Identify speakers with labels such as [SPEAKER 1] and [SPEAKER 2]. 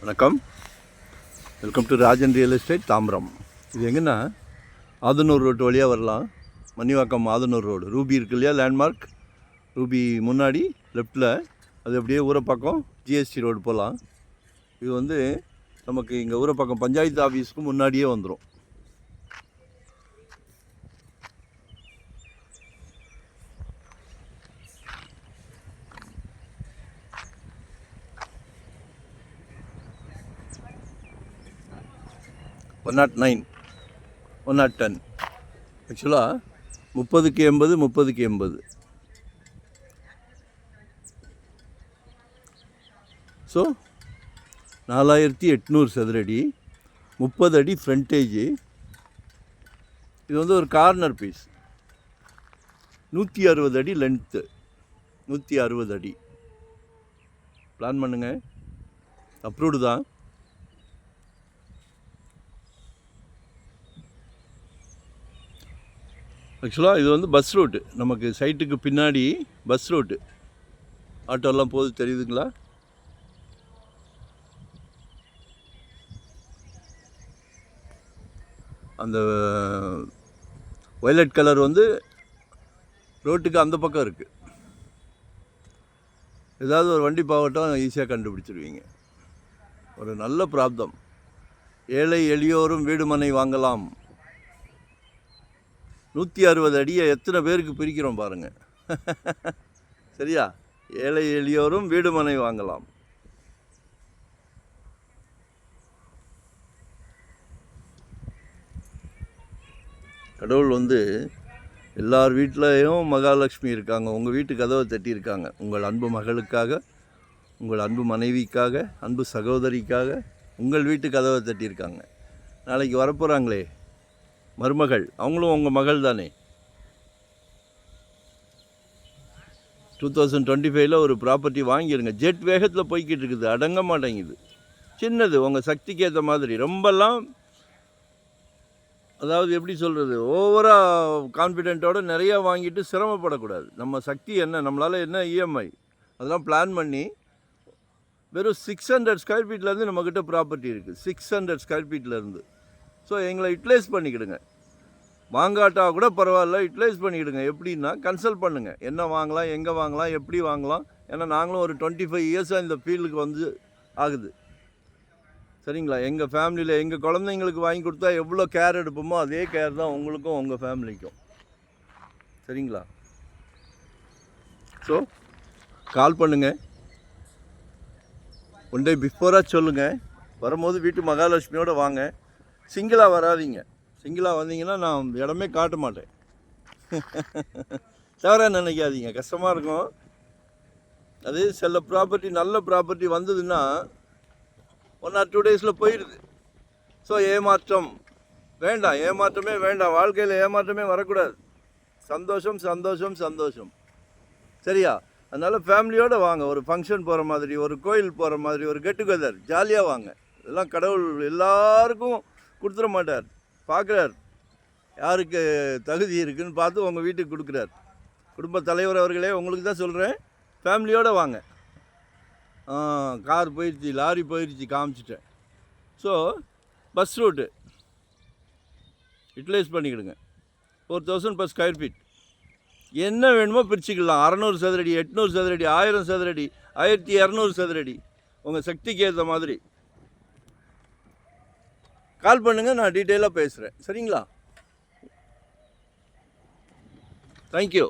[SPEAKER 1] வணக்கம். Welcome to Rajan real estate Tambaram. இது எங்கன்னா ஆதனூர் ரோடு வழியாக வரலாம். மணிவாக்கம் ஆதனூர் ரோடு ரூபி இருக்கு இல்லையா, லேண்ட்மார்க் ரூபி முன்னாடி லெஃப்டில், அது அப்படியே ஊரப்பாக்கம் ஜிஎஸ்டி ரோடு போகலாம். இது வந்து நமக்கு இங்கே ஊரப்பாக்கம் பஞ்சாயத்து ஆஃபீஸுக்கு முன்னாடியே வந்துடும். ஒன் 110 ஆக்சுவலாக 30க்கு 80 30க்கு 80. ஸோ 4800 சதுரடி, 30 அடி ஃப்ரண்டேஜு. இது வந்து ஒரு கார்னர் பீஸ். 160 அடி லென்த்து, 160 அடி. பிளான் பண்ணுங்க, அப்ரூவ்டு தான். ஆக்சுவலாக இது வந்து பஸ் ரூட்டு, நமக்கு சைட்டுக்கு பின்னாடி பஸ் ரூட்டு. ஆட்டோலாம் போகுது, தெரியுதுங்களா? அந்த வயலட் கலர் வந்து ரோட்டுக்கு அந்த பக்கம் இருக்குது. ஏதாவது ஒரு வண்டி பாவட்டம் ஈஸியாக கண்டுபிடிச்சிருவீங்க. ஒரு நல்ல பிராப்தம். ஏழை எளியோரும் வீடு மனை வாங்கலாம். 160 அடியை எத்தனை பேருக்கு பிரிக்கிறோம் பாருங்கள். சரியா? ஏழை எளியோரும் வீடு மனை வாங்கலாம். கடவுள் வந்து எல்லார் வீட்லேயும் மகாலட்சுமி இருக்காங்க. உங்கள் வீட்டு கதவை தட்டியிருக்காங்க. உங்கள் அன்பு மகளுக்காக, உங்கள் அன்பு மனைவிக்காக, அன்பு சகோதரிக்காக உங்கள் வீட்டு கதவை தட்டியிருக்காங்க. நாளைக்கு வரப்போகிறாங்களே மருமகள், அவங்களும் உங்கள் மகள் தானே. 2025 ஒரு ப்ராப்பர்ட்டி வாங்கிடுங்க. ஜெட் வேகத்தில் போய்கிட்டு இருக்குது, அடங்க மாட்டேங்குது. சின்னது, உங்கள் சக்திக்கு ஏற்ற மாதிரி. ரொம்பலாம், அதாவது எப்படி சொல்கிறது, ஓவராக கான்ஃபிடென்ட்டோடு நிறையா வாங்கிட்டு சிரமப்படக்கூடாது. நம்ம சக்தி என்ன, நம்மளால் என்ன இஎம்ஐ, அதெல்லாம் பிளான் பண்ணி வெறும் 600 ஸ்கொயர் ஃபீட்லேருந்து நம்மக்கிட்ட ப்ராப்பர்ட்டி இருக்குது. 600 ஸ்கொயர் ஃபீட்லேருந்து. ஸோ எங்களை யூட்டிலைஸ் பண்ணிக்கிடுங்க. வாங்காட்டா கூட பரவாயில்ல, யூட்டிலைஸ் பண்ணிக்கிடுங்க. எப்படின்னா கன்சல்ட் பண்ணுங்கள், என்ன வாங்கலாம், எங்கே வாங்கலாம், எப்படி வாங்கலாம். ஏன்னா நாங்களும் ஒரு 25 இயர்ஸாக இந்த ஃபீல்டுக்கு வந்து ஆகுது. சரிங்களா? எங்கள் ஃபேமிலியில் எங்கள் குழந்தைங்களுக்கு வாங்கி கொடுத்தா எவ்வளோ கேர் எடுப்போமோ அதே கேர் தான் உங்களுக்கும் உங்கள் ஃபேமிலிக்கும். சரிங்களா? ஸோ கால் பண்ணுங்கள். ஒன் டே பிஃபோராக சொல்லுங்கள். வரும்போது வீட்டு மகாலட்சுமியோடு வாங்க. சிங்கிளாக வராதிங்க. சிங்கிளாக வந்தீங்கன்னா நான் இடமே காட்ட மாட்டேன். தவிர நினைக்காதீங்க, கஷ்டமாக இருக்கும். அது சில ப்ராப்பர்ட்டி, நல்ல ப்ராப்பர்ட்டி வந்ததுன்னா 1 or 2 டேஸில் போயிடுது. ஸோ ஏமாற்றம் வேண்டாம், ஏமாற்றமே வேண்டாம். வாழ்க்கையில் ஏமாற்றமே வரக்கூடாது. சந்தோஷம் சந்தோஷம் சந்தோஷம். சரியா? அதனால் ஃபேமிலியோடு வாங்க. ஒரு ஃபங்க்ஷன் போகிற மாதிரி, ஒரு கோயில் போகிற மாதிரி, ஒரு கெட் டுகெதர், ஜாலியாக வாங்க. இதெல்லாம் கடவுள் எல்லாருக்கும் கொடுத்துட மாட்டார். பார்க்குறார் யாருக்கு தகுதி இருக்குதுன்னு பார்த்து உங்கள் வீட்டுக்கு கொடுக்குறார். குடும்ப தலைவர் அவர்களே, உங்களுக்கு தான் சொல்கிறேன், ஃபேமிலியோடு வாங்க. கார் போயிடுச்சு, லாரி போயிடுச்சு, காமிச்சிட்டேன். ஸோ பஸ் ரூட்டு யூட்டிலைஸ் பண்ணிக்கிடுங்க. 4000 per ஸ்கொயர் ஃபீட். என்ன வேணுமோ பிரிச்சுக்கலாம். 600 சதுரடி, 800 சதுரடி, 1000 சதுரடி, 1200 சதுரடி, உங்கள் சக்திக்கு ஏற்ற மாதிரி. கால் பண்ணுங்கள், நான் டீட்டெயிலாக பேசுகிறேன். சரிங்களா? தேங்க்யூ.